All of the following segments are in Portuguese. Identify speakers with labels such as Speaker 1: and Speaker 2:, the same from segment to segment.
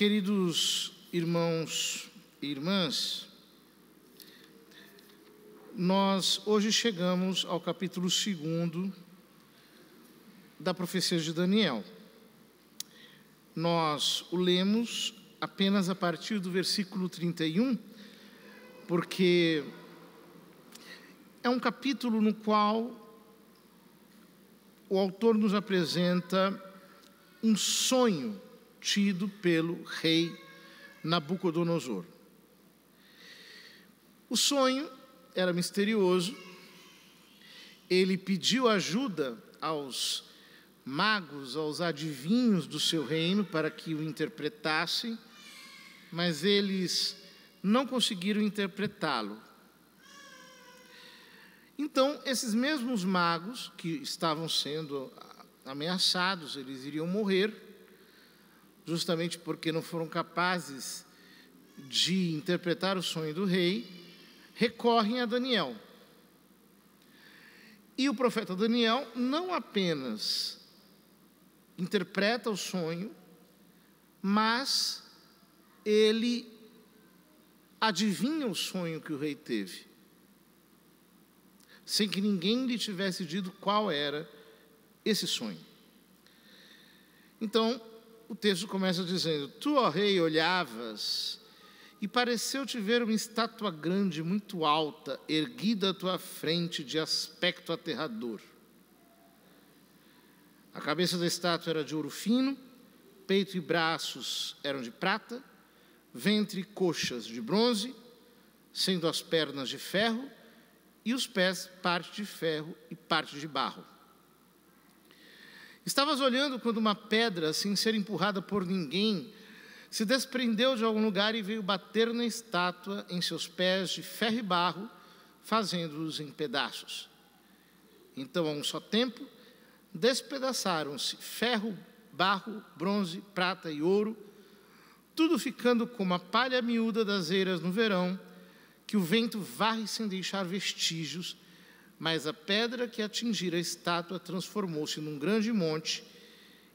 Speaker 1: Queridos irmãos e irmãs, nós hoje chegamos ao capítulo 2 da profecia de Daniel. Nós o lemos apenas a partir do versículo 31, porque é um capítulo no qual o autor nos apresenta um sonho tido pelo rei Nabucodonosor. O sonho era misterioso. Ele pediu ajuda aos magos, aos adivinhos do seu reino para que o interpretassem, mas eles não conseguiram interpretá-lo. Então, esses mesmos magos que estavam sendo ameaçados, eles iriam morrer, justamente porque não foram capazes de interpretar o sonho do rei, recorrem a Daniel. E o profeta Daniel não apenas interpreta o sonho, mas ele adivinha o sonho que o rei teve, sem que ninguém lhe tivesse dito qual era esse sonho. Então, o texto começa dizendo: Tu, ó rei, olhavas, e pareceu-te ver uma estátua grande, muito alta, erguida à tua frente, de aspecto aterrador. A cabeça da estátua era de ouro fino, peito e braços eram de prata, ventre e coxas de bronze, sendo as pernas de ferro, e os pés parte de ferro e parte de barro. Estavas olhando quando uma pedra, sem ser empurrada por ninguém, se desprendeu de algum lugar e veio bater na estátua em seus pés de ferro e barro, fazendo-os em pedaços. Então, a um só tempo, despedaçaram-se ferro, barro, bronze, prata e ouro, tudo ficando como a palha miúda das eiras no verão, que o vento varre sem deixar vestígios, mas a pedra que atingira a estátua transformou-se num grande monte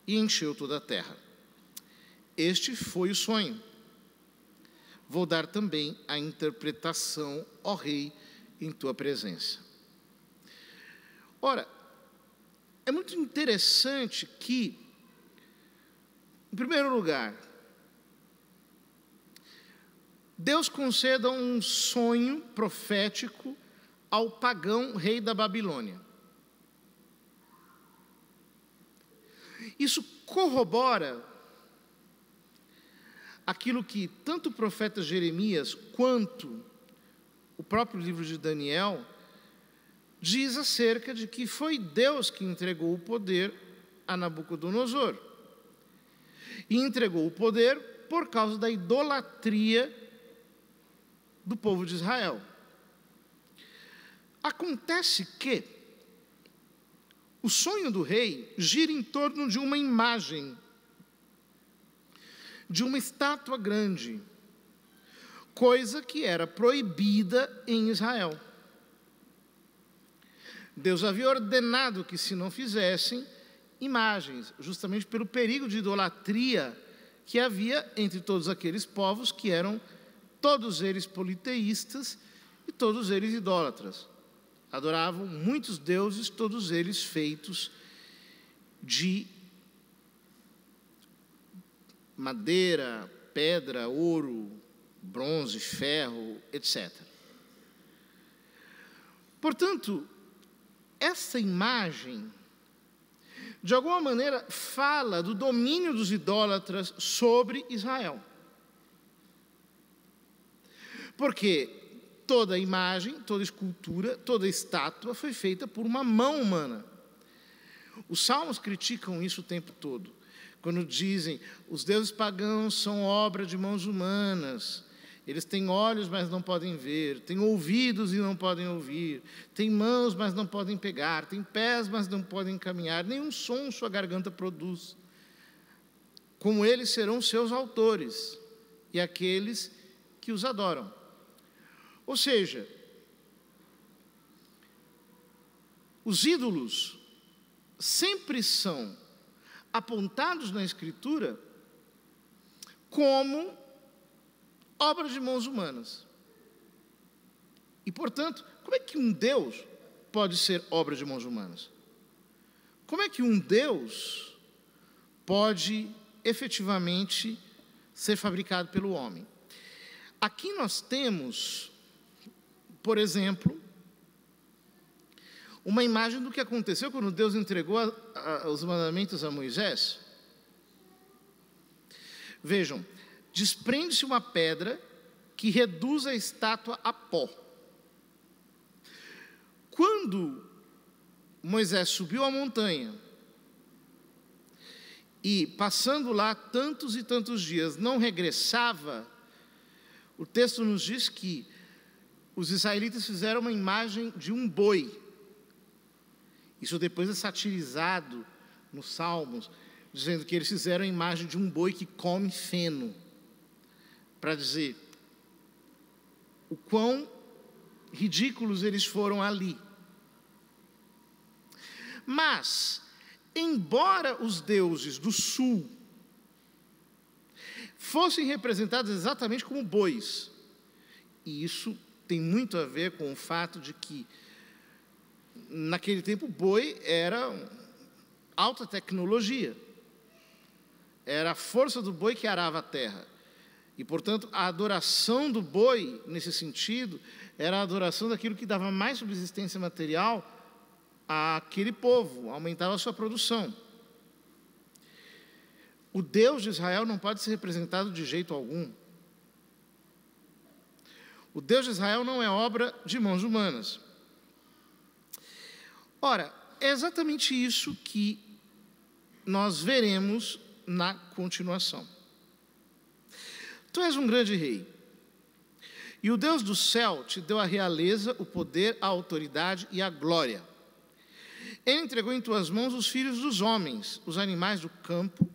Speaker 1: e encheu toda a terra. Este foi o sonho. Vou dar também a interpretação, ó rei, em tua presença. Ora, é muito interessante que, em primeiro lugar, Deus conceda um sonho profético ao pagão rei da Babilônia. Isso corrobora aquilo que tanto o profeta Jeremias quanto o próprio livro de Daniel diz acerca de que foi Deus que entregou o poder a Nabucodonosor. E entregou o poder por causa da idolatria do povo de Israel. Acontece que o sonho do rei gira em torno de uma imagem, de uma estátua grande, coisa que era proibida em Israel. Deus havia ordenado que se não fizessem imagens, justamente pelo perigo de idolatria que havia entre todos aqueles povos que eram todos eles politeístas e todos eles idólatras. Adoravam muitos deuses, todos eles feitos de madeira, pedra, ouro, bronze, ferro, etc. Portanto, essa imagem, de alguma maneira, fala do domínio dos idólatras sobre Israel. Porque toda imagem, toda escultura, toda estátua foi feita por uma mão humana. Os salmos criticam isso o tempo todo, quando dizem: os deuses pagãos são obra de mãos humanas, eles têm olhos, mas não podem ver, têm ouvidos e não podem ouvir, têm mãos, mas não podem pegar, têm pés, mas não podem caminhar, nenhum som sua garganta produz. Como eles serão seus autores e aqueles que os adoram. Ou seja, os ídolos sempre são apontados na Escritura como obra de mãos humanas. E, portanto, como é que um Deus pode ser obra de mãos humanas? Como é que um Deus pode efetivamente ser fabricado pelo homem? Aqui nós temos, por exemplo, uma imagem do que aconteceu quando Deus entregou os mandamentos a Moisés. Vejam, desprende-se uma pedra que reduz a estátua a pó. Quando Moisés subiu a montanha e, passando lá tantos e tantos dias, não regressava, o texto nos diz que os israelitas fizeram uma imagem de um boi. Isso depois é satirizado nos Salmos, dizendo que eles fizeram a imagem de um boi que come feno, para dizer o quão ridículos eles foram ali. Mas, embora os deuses do sul fossem representados exatamente como bois, e isso tem muito a ver com o fato de que, naquele tempo, o boi era alta tecnologia, era a força do boi que arava a terra, e, portanto, a adoração do boi, nesse sentido, era a adoração daquilo que dava mais subsistência material àquele povo, aumentava a sua produção. O Deus de Israel não pode ser representado de jeito algum. O Deus de Israel não é obra de mãos humanas. Ora, é exatamente isso que nós veremos na continuação. Tu és um grande rei, e o Deus do céu te deu a realeza, o poder, a autoridade e a glória. Ele entregou em tuas mãos os filhos dos homens, os animais do campo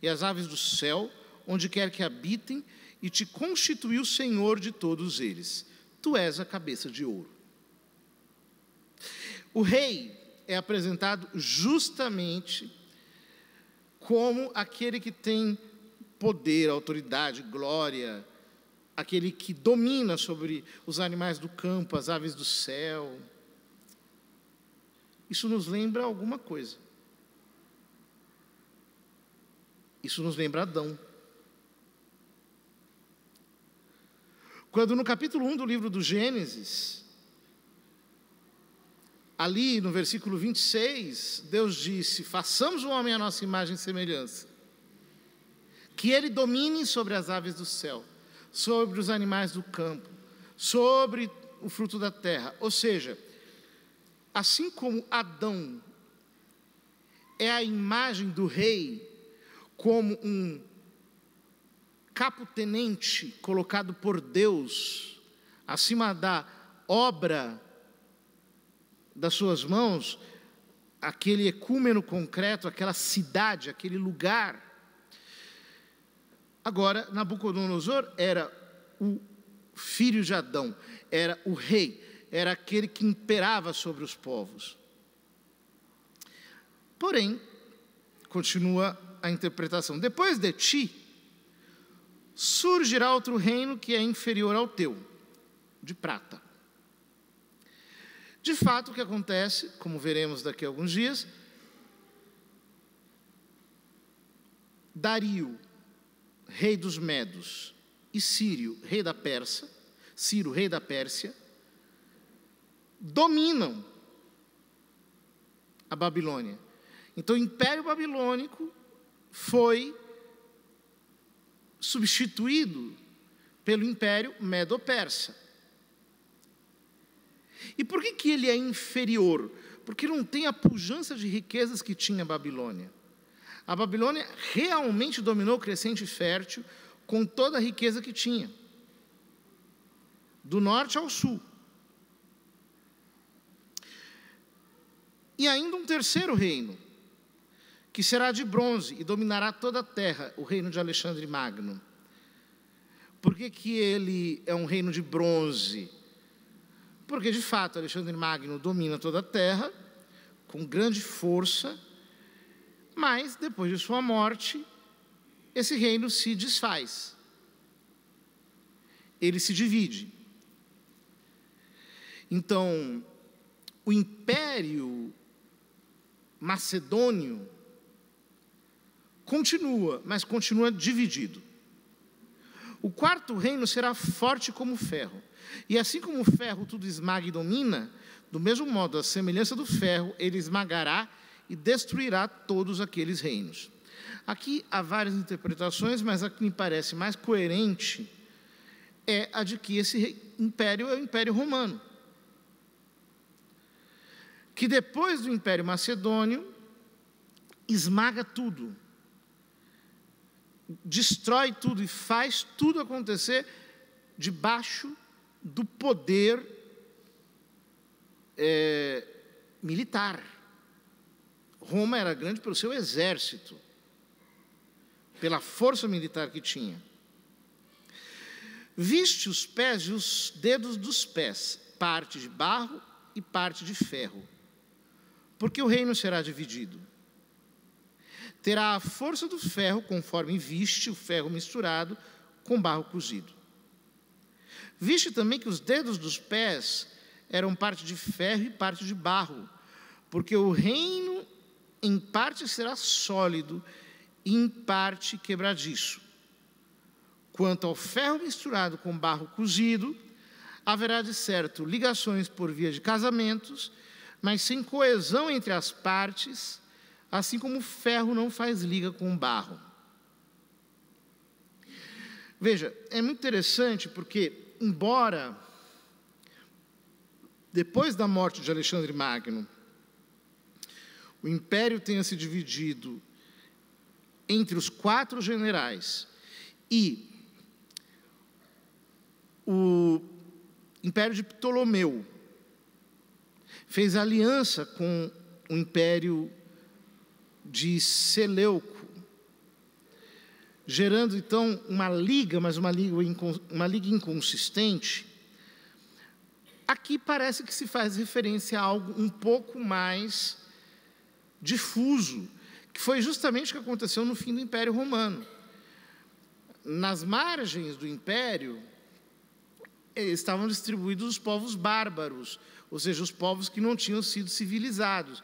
Speaker 1: e as aves do céu, onde quer que habitem, e te constituiu Senhor de todos eles. Tu és a cabeça de ouro. O rei é apresentado justamente como aquele que tem poder, autoridade, glória, aquele que domina sobre os animais do campo, as aves do céu. Isso nos lembra alguma coisa. Isso nos lembra Adão. Quando no capítulo 1 do livro do Gênesis, ali no versículo 26, Deus disse: façamos o homem à nossa imagem e semelhança, que ele domine sobre as aves do céu, sobre os animais do campo, sobre o fruto da terra. Ou seja, assim como Adão é a imagem do rei, como um capo-tenente colocado por Deus acima da obra das suas mãos, aquele ecúmeno concreto, aquela cidade, aquele lugar. Agora, Nabucodonosor era o filho de Adão, era o rei, era aquele que imperava sobre os povos. Porém, continua a interpretação: depois de ti, surgirá outro reino que é inferior ao teu, de prata. De fato, o que acontece, como veremos daqui a alguns dias, Dario, rei dos Medos, e Ciro, rei da Pérsia, dominam a Babilônia. Então, o Império Babilônico foi substituído pelo Império Medo-Persa. E por que ele é inferior? Porque não tem a pujança de riquezas que tinha a Babilônia. A Babilônia realmente dominou o crescente fértil com toda a riqueza que tinha, do norte ao sul. E ainda um terceiro reino, que será de bronze e dominará toda a terra, o reino de Alexandre Magno. Por que ele é um reino de bronze? Porque, de fato, Alexandre Magno domina toda a terra, com grande força, mas, depois de sua morte, esse reino se desfaz. Ele se divide. Então, o Império Macedônio continua, mas continua dividido. O quarto reino será forte como o ferro. E assim como o ferro tudo esmaga e domina, do mesmo modo, a semelhança do ferro, ele esmagará e destruirá todos aqueles reinos. Aqui há várias interpretações, mas a que me parece mais coerente é a de que esse império é o Império Romano, que depois do Império Macedônio esmaga tudo, destrói tudo e faz tudo acontecer debaixo do poder militar. Roma era grande pelo seu exército, pela força militar que tinha. Viste os pés e os dedos dos pés, parte de barro e parte de ferro, porque o reino será dividido. Terá a força do ferro, conforme viste o ferro misturado com barro cozido. Viste também que os dedos dos pés eram parte de ferro e parte de barro, porque o reino em parte será sólido e em parte quebradiço. Quanto ao ferro misturado com barro cozido, haverá de certo ligações por via de casamentos, mas sem coesão entre as partes, assim como o ferro não faz liga com o barro. Veja, é muito interessante porque, embora depois da morte de Alexandre Magno, o império tenha se dividido entre os 4 generais e o império de Ptolomeu fez aliança com o império de Seleuco, gerando então uma liga, mas uma liga inconsistente. Aqui parece que se faz referência a algo um pouco mais difuso, que foi justamente o que aconteceu no fim do Império Romano. Nas margens do Império estavam distribuídos os povos bárbaros, ou seja, os povos que não tinham sido civilizados.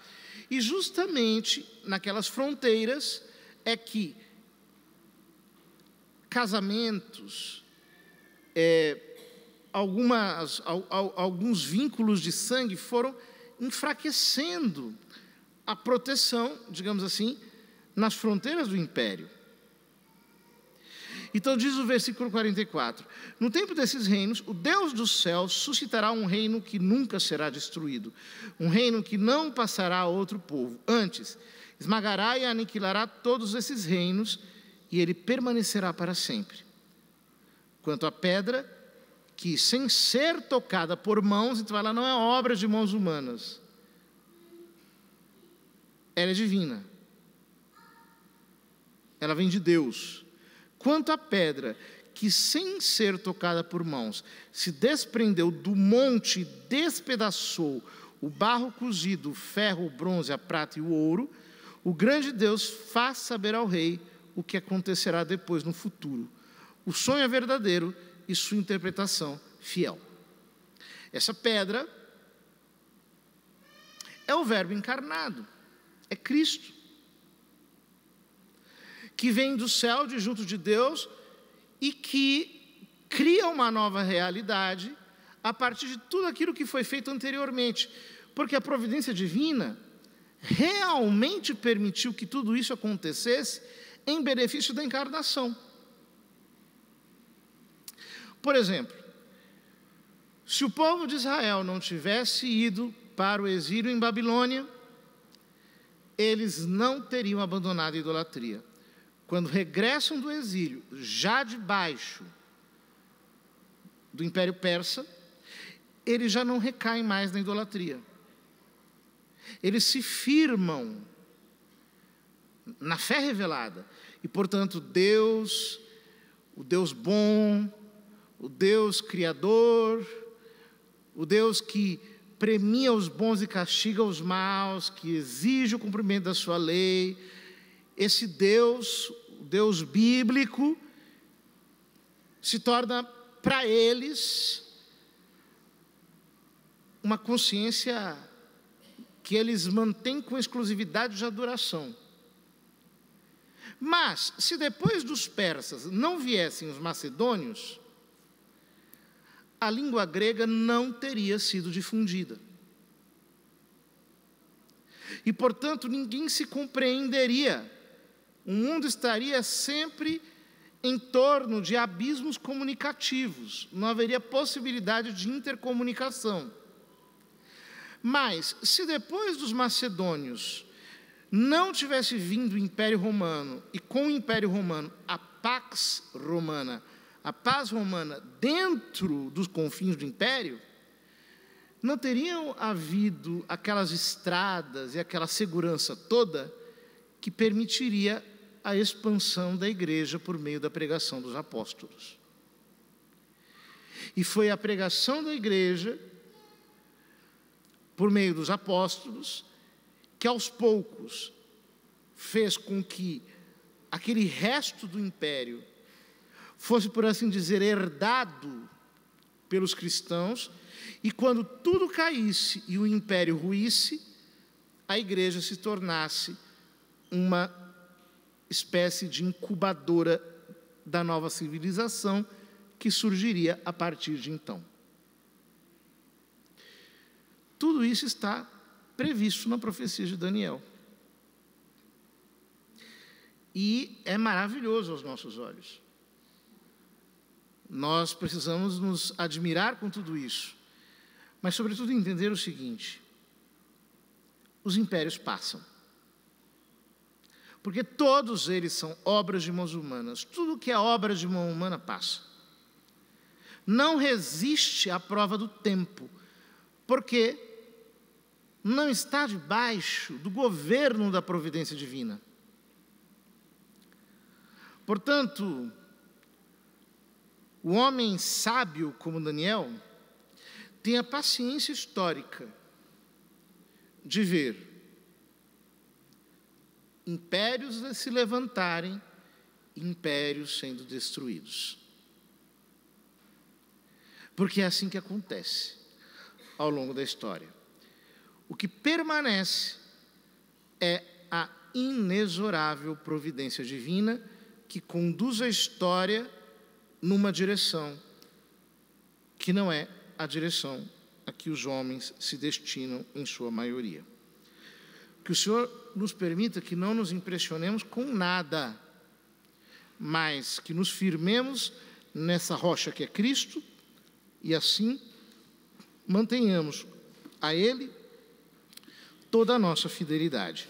Speaker 1: E justamente naquelas fronteiras é que casamentos, alguns vínculos de sangue foram enfraquecendo a proteção, digamos assim, nas fronteiras do império. Então diz o versículo 44, no tempo desses reinos, o Deus dos céus suscitará um reino que nunca será destruído, um reino que não passará a outro povo. Antes, esmagará e aniquilará todos esses reinos, e ele permanecerá para sempre. Quanto à pedra, que sem ser tocada por mãos, então ela não é obra de mãos humanas, ela é divina, ela vem de Deus. Quanto à pedra, que sem ser tocada por mãos, se desprendeu do monte e despedaçou o barro cozido, o ferro, o bronze, a prata e o ouro, o grande Deus faz saber ao rei o que acontecerá depois no futuro. O sonho é verdadeiro e sua interpretação fiel. Essa pedra é o Verbo encarnado, é Cristo, que vem do céu, de junto de Deus, e que cria uma nova realidade a partir de tudo aquilo que foi feito anteriormente. Porque a providência divina realmente permitiu que tudo isso acontecesse em benefício da encarnação. Por exemplo, se o povo de Israel não tivesse ido para o exílio em Babilônia, eles não teriam abandonado a idolatria. Quando regressam do exílio, já debaixo do Império Persa, eles já não recaem mais na idolatria. Eles se firmam na fé revelada. E, portanto, Deus, o Deus bom, o Deus criador, o Deus que premia os bons e castiga os maus, que exige o cumprimento da sua lei, esse Deus, o Deus bíblico, se torna para eles uma consciência que eles mantêm com exclusividade de adoração. Mas, se depois dos persas não viessem os macedônios, a língua grega não teria sido difundida. E, portanto, ninguém se compreenderia. O mundo estaria sempre em torno de abismos comunicativos. Não haveria possibilidade de intercomunicação. Mas, se depois dos macedônios não tivesse vindo o Império Romano, e com o Império Romano a Pax Romana, a paz romana dentro dos confins do Império, não teriam havido aquelas estradas e aquela segurança toda que permitiria a expansão da igreja por meio da pregação dos apóstolos. E foi a pregação da igreja, por meio dos apóstolos, que aos poucos fez com que aquele resto do império fosse, por assim dizer, herdado pelos cristãos, e quando tudo caísse e o império ruísse, a igreja se tornasse uma espécie de incubadora da nova civilização que surgiria a partir de então. Tudo isso está previsto na profecia de Daniel. E é maravilhoso aos nossos olhos. Nós precisamos nos admirar com tudo isso, mas, sobretudo, entender o seguinte: os impérios passam. Porque todos eles são obras de mãos humanas. Tudo que é obra de mão humana passa. Não resiste à prova do tempo, porque não está debaixo do governo da providência divina. Portanto, o homem sábio como Daniel tem a paciência histórica de ver impérios se levantarem, impérios sendo destruídos. Porque é assim que acontece ao longo da história. O que permanece é a inexorável providência divina que conduz a história numa direção que não é a direção a que os homens se destinam em sua maioria. Que o Senhor nos permita que não nos impressionemos com nada, mas que nos firmemos nessa rocha que é Cristo e assim mantenhamos a Ele toda a nossa fidelidade.